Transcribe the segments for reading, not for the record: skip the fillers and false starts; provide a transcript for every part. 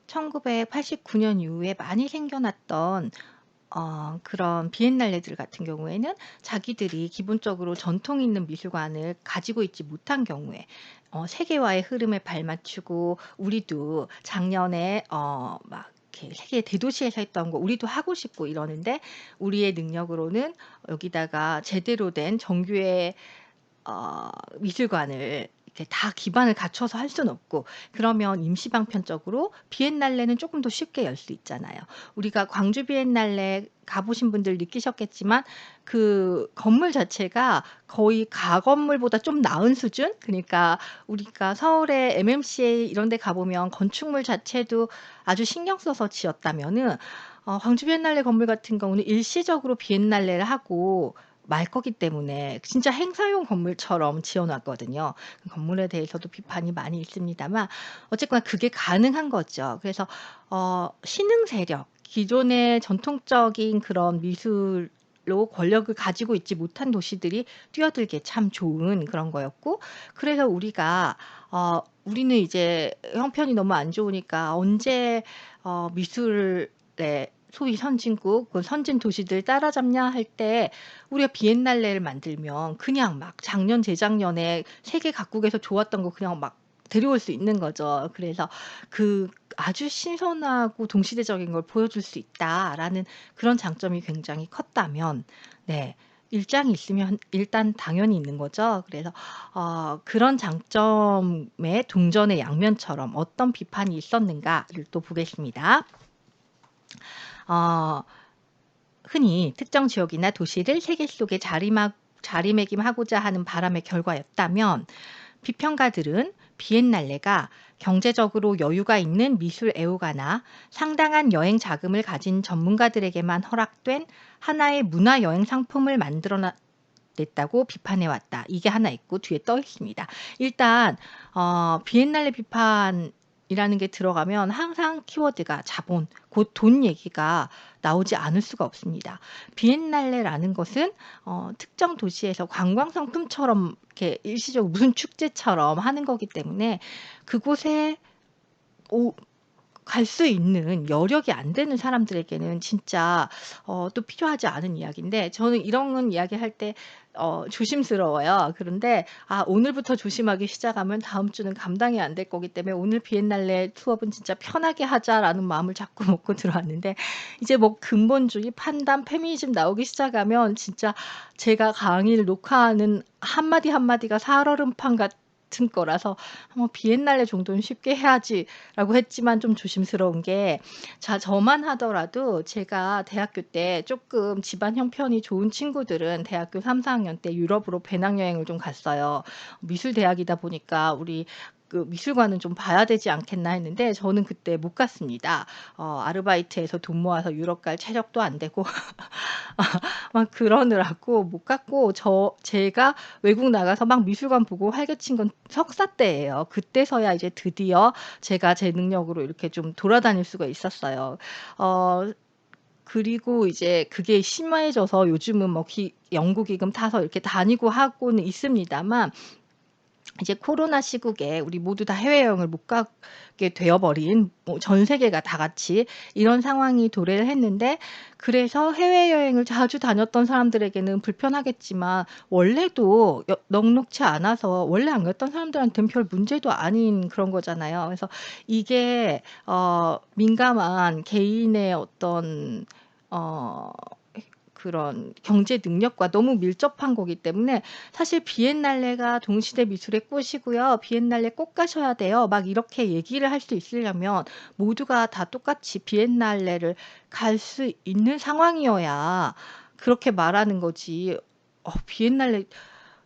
1989년 이후에 많이 생겨났던 그런 비엔날레들 같은 경우에는 자기들이 기본적으로 전통 있는 미술관을 가지고 있지 못한 경우에 세계화의 흐름에 발맞추고 우리도 작년에 막 이렇게 세계 대도시에서 했던 거 우리도 하고 싶고 이러는데 우리의 능력으로는 여기다가 제대로 된 정규의 미술관을 이렇게 다 기반을 갖춰서 할 수는 없고, 그러면 임시방편적으로 비엔날레는 쪼끔 더 쉽게 열 수 있잖아요. 우리가 광주 비엔날레 가 보신 분들 느끼셨겠지만 그 건물 자체가 거의 가건물보다 좀 나은 수준? 그니까 우리가 서울의 MMCA 이런 데 가 보면 건축물 자체도 아주 신경 써서 지었다면은 광주 비엔날레 건물 같은 경우는 일시적으로 비엔날레를 하고 말 거기 때문에 진짜 행사용 건물처럼 지어 놨거든요. 그 건물에 대해서도 비판이 많이 있습니다만 어쨌거나 그게 가능한 거죠. 그래서 신흥 세력, 기존의 전통적인 그런 미술로 권력을 가지고 있지 못한 도시들이 뛰어들기에 참 좋은 그런 거였고, 그래서 우리가 우리는 이제 형편이 너무 안 좋으니까 언제 미술의 소위 선진국, 그 선진 도시들 따라잡냐 할 때 우리가 비엔날레를 만들면 그냥 막 작년 재작년에 세계 각국에서 좋았던 거 그냥 막 데려올 수 있는 거죠. 그래서 그 아주 신선하고 동시대적인 걸 보여줄 수 있다라는 그런 장점이 굉장히 컸다면, 네, 일장이 있으면 일단 당연히 있는 거죠. 그래서 그런 장점의 동전의 양면처럼 어떤 비판이 있었는가를 또 보겠습니다. 어 흔히 특정 지역이나 도시를 세계 속에 자리매김하고자 하는 바람의 결과였다면, 비평가들은 비엔날레가 경제적으로 여유가 있는 미술 애호가나 상당한 여행 자금을 가진 전문가들에게만 허락된 하나의 문화 여행 상품을 냈다고 비판해 왔다. 이게 하나 있고 뒤에 떠 있습니다. 일단 비엔날레 비판이라는 게 들어가면 항상 키워드가 자본, 곧 돈 얘기가 나오지 않을 수가 없습니다. 비엔날레라는 것은 특정 도시에서 관광 상품처럼 이렇게 일시적으로 무슨 축제처럼 하는 거기 때문에 그곳에 오 갈 수 있는 여력이 안 되는 사람들에게는 진짜 또 필요하지 않은 이야기인데, 저는 이런 이야기할 때 조심스러워요. 그런데 오늘부터 조심하기 시작하면 다음 주는 감당이 안 될 거기 때문에 '오늘 비엔날레 수업은 진짜 편하게 하자.'라는 마음을 자꾸 먹고 들어왔는데, 이제 뭐 근본주의, 판단, 페미니즘 나오기 시작하면 진짜 제가 강의를 녹화하는 한마디 한마디가 살얼음판 같은 거라서 '뭐 비엔날레 정도는 쉽게 해야지.'라고 했지만 좀 조심스러운 게, 자 저만 하더라도 제가 대학교 때 쪼끔 집안 형편이 좋은 친구들은 대학교 3-4 학년 때 유럽으로 배낭여행을 좀 갔어요. 미술대학이다 보니까 우리 그 '미술관은 좀 봐야 되지 않겠나.' 했는데 저는 그때 못 갔습니다. 아르바이트해서 돈 모아서 유럽 갈 체력도 안 되고 막 그러느라고 못 갔고, 제가 외국 나가서 막 미술관 보고 활개친 건 석사 때예요. 그때서야 이제 드디어 제가 제 능력으로 이렇게 좀 돌아다닐 수가 있었어요. 어 그리고 이제 그게 심해져서 요즘은 뭐 연구 기금 타서 이렇게 다니고 하고는 있습니다만, 이제 코로나 시국에 우리 모두 다 해외여행을 못 가게 되어 버린, 뭐 전 세계가 다 같이 이런 상황이 도래를 했는데, 그래서 해외여행을 자주 다녔던 사람들에게는 불편하겠지만 원래도 넉넉치 않아서 원래 안 갔던 사람들한테는 별 문제도 아닌 그런 거잖아요. 그래서 이게 민감한 개인의 어떤 어 그런 경제 능력과 너무 밀접한 거기 때문에 사실 "비엔날레가 동시대 미술의 꽃이고요. 비엔날레 꼭 가셔야 돼요." 막 이렇게 얘기를 할 수 있으려면 모두가 다 똑같이 비엔날레를 갈 수 있는 상황이어야 그렇게 말하는 거지. 비엔날레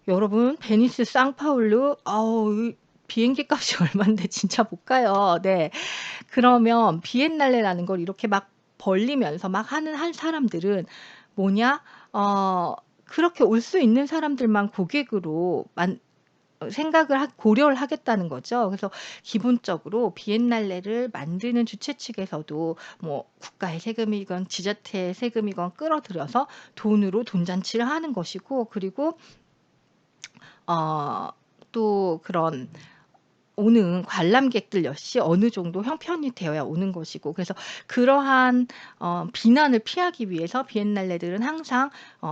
여러분, 베니스, 상파울루 이 비행기 값이 얼만데 진짜 못 가요. 네. 그러면 비엔날레라는 걸 이렇게 막 벌리면서 막 하는 한 사람들은 뭐냐? 어 그렇게 올 수 있는 사람들만 고객으로 생각을 고려를 하겠다는 거죠. 그래서 기본적으로 비엔날레를 만드는 주최 측에서도 뭐 국가의 세금이건 지자체의 세금이건 끌어들여서 돈으로 돈잔치를 하는 것이고, 그리고 또 그런 오는 관람객들 역시 어느 정도 형편이 되어야 오는 것이고, 그래서 그러한 비난을 피하기 위해서 비엔날레들은 항상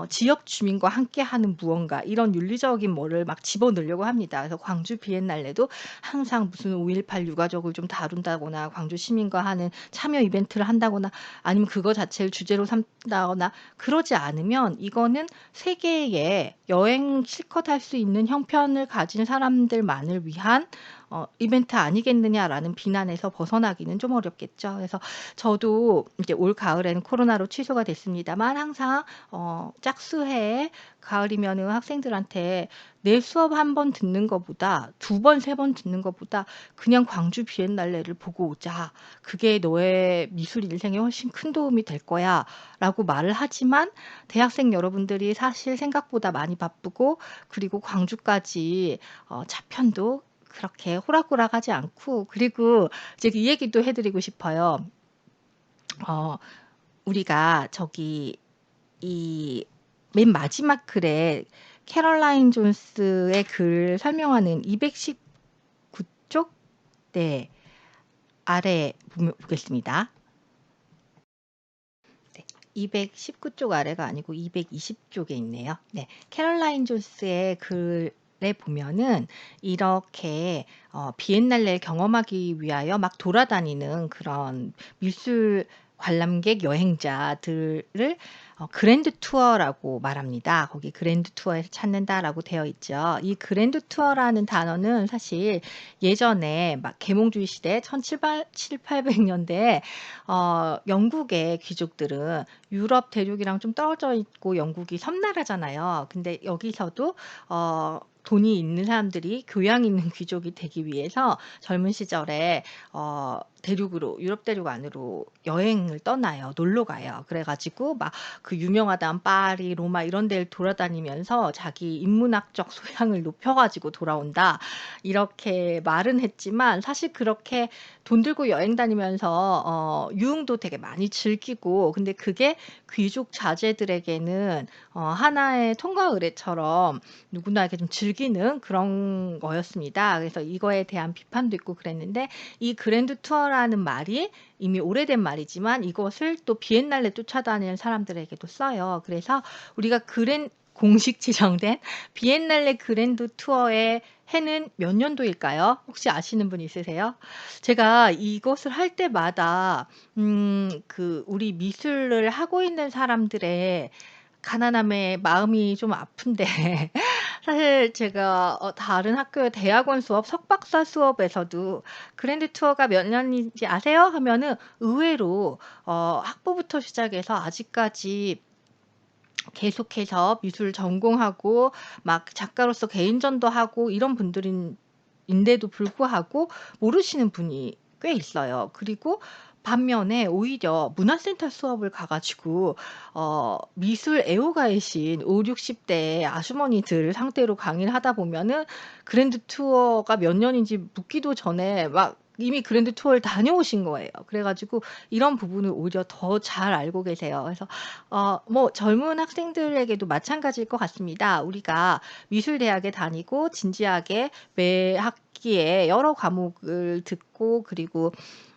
지역 주민과 함께하는 무언가 이런 윤리적인 뭐를 막 집어넣으려고 합니다. 그래서 광주 비엔날레도 항상 무슨 5.18 유가족을 좀 다룬다거나 광주 시민과 하는 참여 이벤트를 한다거나 아니면 그거 자체를 주제로 삼다거나 그러지 않으면 이거는 세계에 여행 실컷 할 수 있는 형편을 가진 사람들만을 위한 이벤트 아니겠느냐라는 비난에서 벗어나기는 좀 어렵겠죠. 그래서 저도 이제 올 가을에는 코로나로 취소가 됐습니다만 항상 짝수회에 가을이면은 학생들한테 내 수업 한 번 듣는 것보다 2번, 3번 듣는 것보다 그냥 광주 비엔날레를 보고 오자. 그게 너의 미술 인생에 훨씬 큰 도움이 될 거야라고 말을 하지만 대학생 여러분들이 사실 생각보다 많이 바쁘고 그리고 광주까지 차편도 그렇게 호락호락하지 않고, 그리고 이제 이 얘기도 해 드리고 싶어요. 어 우리가 저기 이 맨 마지막 글에 캐럴라인 존스의 글 설명하는 219 쪽, 네, 아래 보겠습니다. 네. 219쪽 아래가 아니고 220 쪽에 있네요. 네. 캐럴라인 존스의 글에 보면은 이렇게 비엔날레를 경험하기 위하여 막 돌아다니는 그런 미술 관람객 여행자들을 그랜드 투어라고 말합니다. 거기 그랜드 투어에서 찾는다라고 되어 있죠. 이 그랜드 투어라는 단어는 사실 예전에 막 계몽주의 시대 1700, 800년대에 영국의 귀족들은 유럽 대륙이랑 좀 떨어져 있고 영국이 섬나라잖아요. 근데 여기서도 돈이 있는 사람들이 교양 있는 귀족이 되기 위해서 젊은 시절에 대륙으로, 유럽 대륙 안으로 여행을 떠나요. 놀러 가요. 그래 가지고 막 그 유명하다는 파리, 로마 이런 데를 돌아다니면서 자기 인문학적 소양을 높여 가지고 돌아온다. 이렇게 말은 했지만 사실 그렇게 돈 들고 여행 다니면서 유흥도 되게 많이 즐기고, 근데 그게 귀족 자제들에게는 하나의 통과 의례처럼 누구나 이렇게 좀 즐기는 그런 거였습니다. 그래서 이거에 대한 비판도 있고 그랬는데, 이 그랜드 투어라는 말이 이미 오래된 말이지만 이것을 또 비엔날레 쫓아다니는 사람들에게도 써요. 그래서 우리가 공식 지정된 비엔날레 그랜드 투어의 해는 몇 년도일까요? 혹시 아시는 분 있으세요? 제가 이것을 할 때마다 우리 미술을 하고 있는 사람들의 가난함에 마음이 좀 아픈데 사실 제가 다른 학교의 대학원 수업, 석박사 수업에서도 "그랜드 투어가 몇 년인지 아세요?" 하면은 의외로 학부부터 시작해서 아직까지 계속해서 미술 전공하고 막 작가로서 개인전도 하고 이런 인데도 불구하고 모르시는 분이 꽤 있어요. 그리고 반면에 오히려 문화센터 수업을 가 가지고 미술 애호가이신 50-60 대의 아주머니들 상대로 강의를 하다 보면은 그랜드 투어가 몇 년인지 묻기도 전에 막 이미 그랜드 투어를 다녀오신 거예요. 그래 가지고 이런 부분을 오히려 더 잘 알고 계세요. 그래서 뭐 젊은 학생들에게도 마찬가지일 것 같습니다. 우리가 미술대학에 다니고 진지하게 매 학기에 여러 과목을 듣고 그리고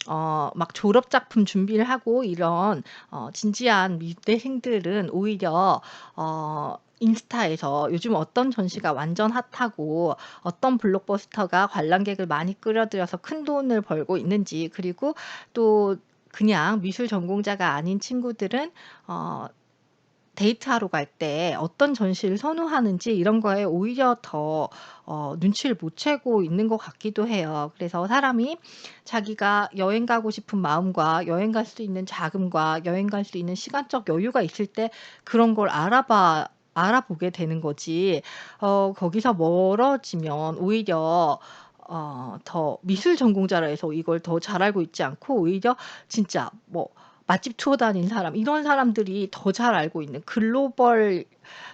막 졸업 작품 준비를 하고 이런 진지한 미대생들은 오히려 인스타에서 요즘 어떤 전시가 완전 핫하고 어떤 블록버스터가 관람객을 많이 끌어들여서 큰돈을 벌고 있는지, 그리고 또 그냥 미술 전공자가 아닌 친구들은 어 데이트하러 갈 때 어떤 전시를 선호하는지 이런 거에 오히려 더 눈치를 못 채고 있는 것 같기도 해요. 그래서 사람이 자기가 여행 가고 싶은 마음과 여행 갈 수 있는 자금과 여행 갈 수 있는 시간적 여유가 있을 때 그런 걸 알아보게 되는 거지, 거기서 멀어지면 오히려 더 미술 전공자라 해서 이걸 더 잘 알고 있지 않고 오히려 진짜 뭐 맛집 투어 다닌 사람 이런 사람들이 더 잘 알고 있는 글로벌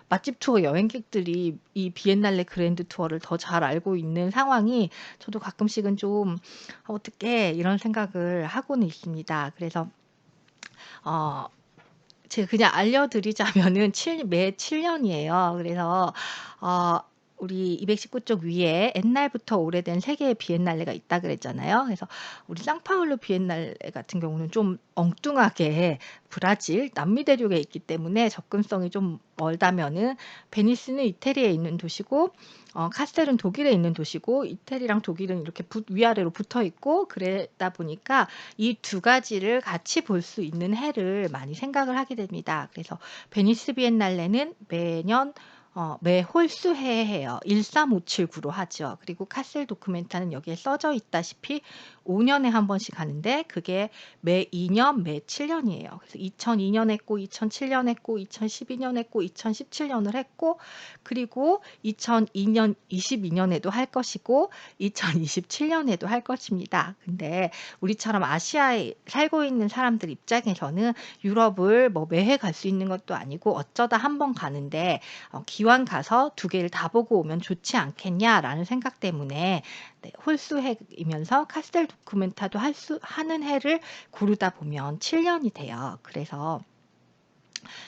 맛집 투어 여행객들이 이 비엔날레 그랜드 투어를 더 잘 알고 있는 상황이 저도 가끔씩은 좀 '어떡해.' 이런 생각을 하고는 있습니다. 그래서 어 제가 그냥 알려 드리자면은 매 7 년이에요. 그래서 어 우리 219쪽 위에 옛날부터 오래된 세 개의 비엔날레가 있다 그랬잖아요. 그래서 우리 상파울루 비엔날레 같은 경우는 좀 엉뚱하게 브라질, 남미 대륙에 있기 때문에 접근성이 좀 멀다면은 베니스는 이태리에 있는 도시고 카스텔은 독일에 있는 도시고 이태리랑 독일은 이렇게 위아래로 붙어 있고 그러다 보니까 이 두 가지를 같이 볼 수 있는 해를 많이 생각을 하게 됩니다. 그래서 베니스 비엔날레는 매년 매 홀수해에 해요. 1357구로 하죠. 그리고 카셀 도큐멘타는 여기에 써져 있다시피 5년에 한 번씩 하는데 그게 매 2년, 매 7년이에요. 그래서 2002년 했고 2007년 했고 2012년 했고 2017년을 했고 그리고 2002년, 22년에도 할 것이고 2027년에도 할 것입니다. 근데 우리처럼 아시아에 살고 있는 사람들 입장에서는 유럽을 뭐 매해 갈 수 있는 것도 아니고 어쩌다 한 번 가는데 기왕 가서 두 개를 다 보고 오면 좋지 않겠냐라는 생각 때문에 네, 홀수해이면서 카스텔 도큐멘타도 하는 해를 고르다 보면 7년이 돼요. 그래서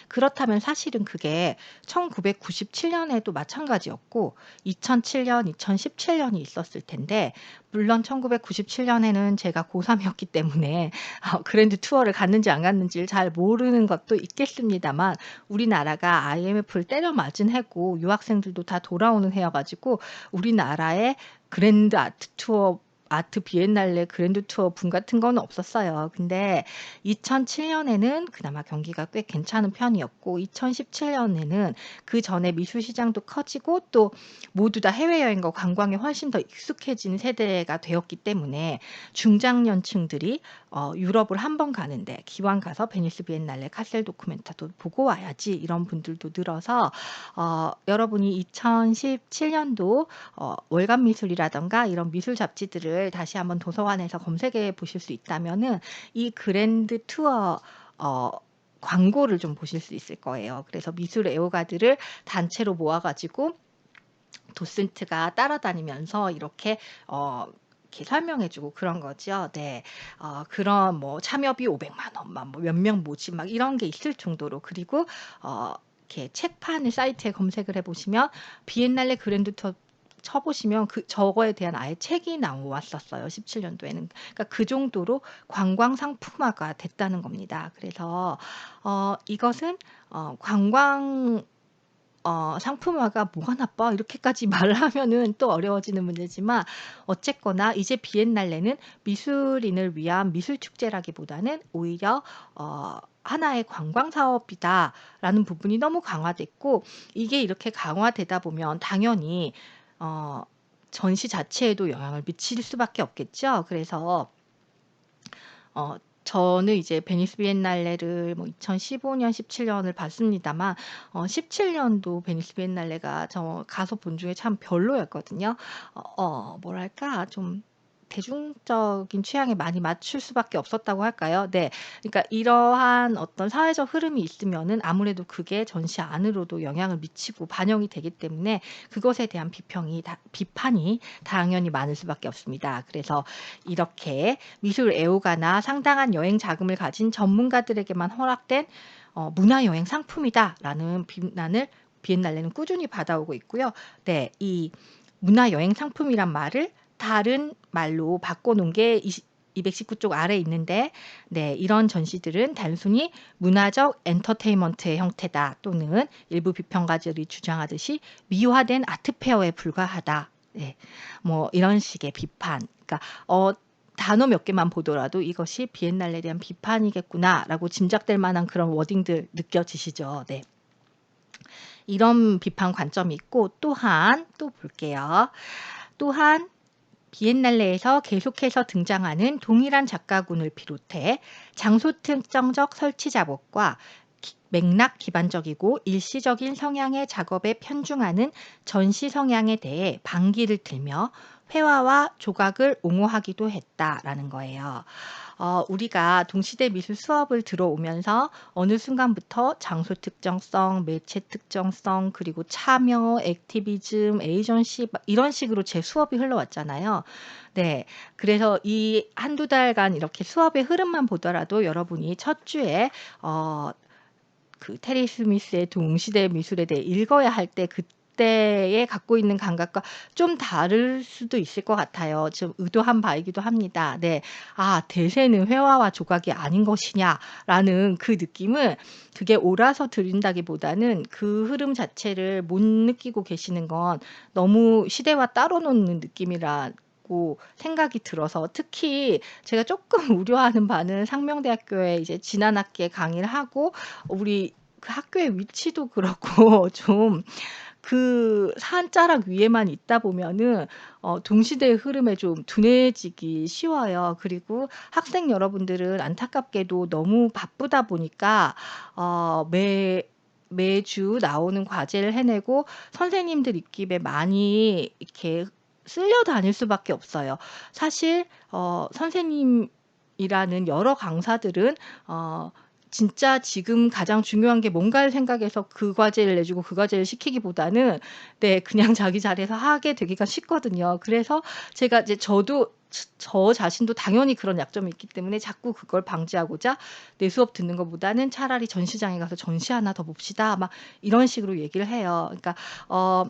그렇다면 사실은 그게 1997년에도 마찬가지였고 2007년, 2017년이 있었을 텐데 물론 1997년에는 제가 고3이었기 때문에 그랜드 투어를 갔는지 안 갔는지를 잘 모르는 것도 있겠습니다만 우리나라가 IMF를 때려 맞은 해고 유학생들도 다 돌아오는 해여가지고 우리나라의 그랜드 아트 투어 아트 비엔날레 그랜드 투어 분 같은 건 없었어요. 근데 2007년에는 그나마 경기가 꽤 괜찮은 편이었고 2017년에는 그 전에 미술 시장도 커지고 또 모두 다 해외여행과 관광에 훨씬 더 익숙해진 세대가 되었기 때문에 중장년층들이 유럽을 한 번 가는데 기왕 가서 베니스 비엔날레 카셀 도쿠멘타도 보고 와야지 이런 분들도 늘어서 여러분이 2017년도 월간 미술이라던가 이런 미술 잡지들을 다시 한번 도서관에서 검색해 보실 수 있다면은 이 그랜드 투어 광고를 좀 보실 수 있을 거예요. 그래서 미술 애호가들을 단체로 모아가지고 도슨트가 따라다니면서 이렇게 이렇게 설명해주고 그런 거죠. 네, 그런 뭐 참여비 500만 원만 뭐 몇 명 모집 막 이런 게 있을 정도로 그리고 이렇게 책판을 사이트에 검색을 해보시면 비엔날레 그랜드 투어 쳐보시면 저거에 대한 아예 책이 나왔었어요. 17년도에는. 그러니까 그 정도로 관광 상품화가 됐다는 겁니다. 그래서 이것은 관광 상품화가 뭐가 나빠? 이렇게까지 말을 하면은 또 어려워지는 문제지만 어쨌거나 이제 비엔날레는 미술인을 위한 미술 축제라기보다는 오히려 하나의 관광 사업이다라는 부분이 너무 강화됐고 이게 이렇게 강화되다 보면 당연히 전시 자체에도 영향을 미칠 수밖에 없겠죠. 그래서 저는 이제 베니스 비엔날레를 뭐 2015년, 17년을 봤습니다만 17년도 베니스 비엔날레가 저 가서 본 중에 참 별로였거든요. 뭐랄까 좀 대중적인 취향에 많이 맞출 수밖에 없었다고 할까요? 네. 그러니까 이러한 어떤 사회적 흐름이 있으면은 아무래도 그게 전시 안으로도 영향을 미치고 반영이 되기 때문에 그것에 대한 비판이 당연히 많을 수밖에 없습니다. 그래서 이렇게 미술 애호가나 상당한 여행 자금을 가진 전문가들에게만 허락된 문화여행 상품이다라는 비난을 비엔날레는 꾸준히 받아오고 있고요. 네, 이 문화여행 상품이란 말을 다른 말로 바꿔놓은 게 219쪽 아래에 있는데 네, 이런 전시들은 단순히 문화적 엔터테인먼트의 형태다 또는 일부 비평가들이 주장하듯이 미화된 아트페어에 불과하다. 네, 뭐 이런 식의 비판. 그러니까 단어 몇 개만 보더라도 이것이 비엔날레에 대한 비판이겠구나라고 짐작될 만한 그런 워딩들 느껴지시죠? 네. 이런 비판 관점이 있고 또한 또 볼게요. 또한 비엔날레에서 계속해서 등장하는 동일한 작가군을 비롯해 장소 특정적 설치 작업과 맥락 기반적이고 일시적인 성향의 작업에 편중하는 전시 성향에 대해 반기를 들며 회화와 조각을 옹호하기도 했다라는 거예요. 우리가 동시대 미술 수업을 들어오면서 어느 순간부터 장소 특정성, 매체 특정성, 그리고 참여, 액티비즘, 에이전시 이런 식으로 제 수업이 흘러왔잖아요. 네. 그래서 이 한두 달간 이렇게 수업의 흐름만 보더라도 여러분이 첫 주에 그 테리 스미스의 동시대 미술에 대해 읽어야 할 때 그때에 갖고 있는 감각과 좀 다를 수도 있을 것 같아요. 좀 의도한 바이기도 합니다. 네. '아 대세는 회화와 조각이 아닌 것이냐.'라는 그 느낌을 그게 옳아서 들린다기보다는 그 흐름 자체를 못 느끼고 계시는 건 너무 시대와 따로 노는 느낌이라고 생각이 들어서, 특히 제가 쪼끔 우려하는 바는 상명대학교에 이제 지난 학기에 강의를 하고 우리 그 학교의 위치도 그렇고 좀 그 산자락 위에만 있다 보면은 동시대의 흐름에 좀 둔해지기 쉬워요. 그리고 학생 여러분들은 안타깝게도 너무 바쁘다 보니까 매주 나오는 과제를 해내고 선생님들 입김에 많이 이렇게 쓸려 다닐 수밖에 없어요. 사실 선생님이라는 여러 강사들은 어 진짜 지금 가장 중요한 게 뭔가를 생각해서 그 과제를 내주고 그 과제를 시키기보다는 네 그냥 자기 자리에서 하게 되기가 쉽거든요. 그래서 제가 이제 저 자신도 당연히 그런 약점이 있기 때문에 자꾸 그걸 방지하고자 "내 수업 듣는 것보다는 차라리 전시장에 가서 전시 하나 더 봅시다." 막 이런 식으로 얘기를 해요. 그러니까 어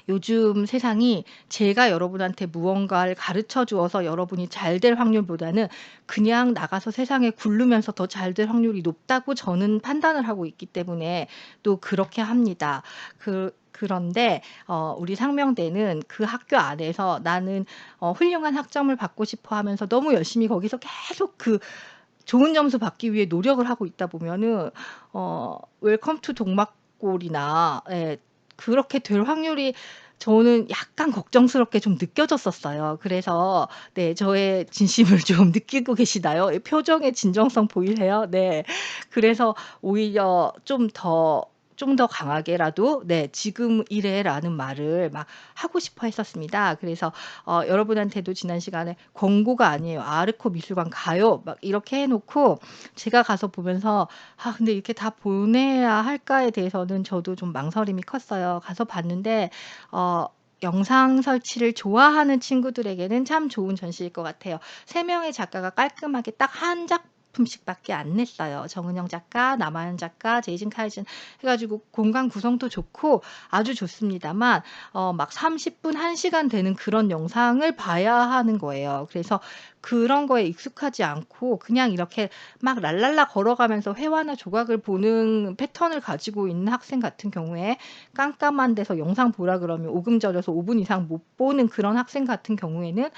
요즘 세상이 제가 여러분한테 무언가를 가르쳐 주어서 여러분이 잘 될 확률보다는 그냥 나가서 세상에 굴르면서 더 잘 될 확률이 높다고 저는 판단을 하고 있기 때문에 또 그렇게 합니다. 그런데 우리 상명대는 그 학교 안에서 나는 훌륭한 학점을 받고 싶어 하면서 너무 열심히 거기서 계속 그 좋은 점수 받기 위해 노력을 하고 있다 보면은 웰컴 투 동막골이나 예 그렇게 될 확률이 저는 약간 걱정스럽게 좀 느껴졌었어요. 그래서 네 저의 진심을 좀 느끼고 계시나요? 이 표정의 진정성 보이세요? 네. 그래서 오히려 좀 더 강하게라도 네 "지금 이래."라는 말을 막 하고 싶어 했었습니다. 그래서 여러분한테도 지난 시간에 "권고가 아니에요. 아르코 미술관 가요." 막 이렇게 해 놓고 제가 가서 보면서 '아 근데 이렇게 다 보내야 할까?'에 대해서는 저도 좀 망설임이 컸어요. 가서 봤는데 어 영상 설치를 좋아하는 친구들에게는 참 좋은 전시일 것 같아요. 3 명의 작가가 깔끔하게 딱 한 작품씩 밖에 안 냈어요. 정은영 작가, 남아연 작가, 제이슨 카이즌 해 가지고 공간 구성도 좋고 아주 좋습니다만 막 30 분, 1 시간 되는 그런 영상을 봐야 하는 거예요. 그래서 그런 거에 익숙하지 않고 그냥 이렇게 막 랄랄라 걸어가면서 회화나 조각을 보는 패턴을 가지고 있는 학생 같은 경우에 깜깜한 데서 영상 보라 그러면 오금절여서 5분 이상 못 보는 그런 학생 같은 경우에는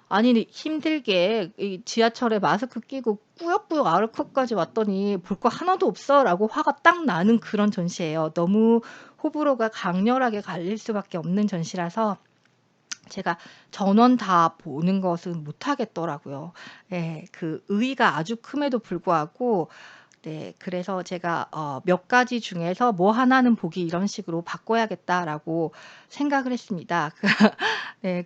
아니 힘들게 이 지하철에 마스크 끼고 꾸역꾸역 아르코까지 왔더니 "볼 거 하나도 없어."라고 화가 딱 나는 그런 전시예요. 너무 호불호가 강렬하게 갈릴 수밖에 없는 전시라서 제가 전원 다 보는 것은 못 하겠더라고요. 예. 그 의의가 아주 큼에도 불구하고 네 그래서 제가 몇 가지 중에서 뭐 하나는 보기 이런 식으로 바꿔야겠다라고 생각을 했습니다. 네.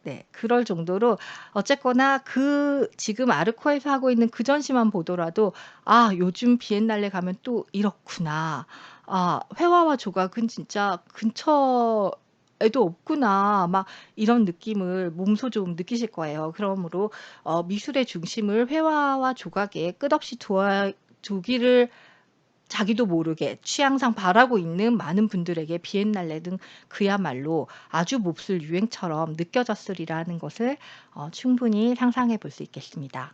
네. 그럴 정도로 어쨌거나 그 지금 아르코에서 하고 있는 그 전시만 보더라도 '아 요즘 비엔날레 가면 또 이렇구나. 아 회화와 조각은 진짜 근처에도 없구나.' 막 이런 느낌을 몸소 좀 느끼실 거예요. 그러므로 미술의 중심을 회화와 조각에 끝없이 두기를 자기도 모르게 취향상 바라고 있는 많은 분들에게 비엔날레는 그야말로 아주 몹쓸 유행처럼 느껴졌으리라는 것을 충분히 상상해 볼 수 있겠습니다.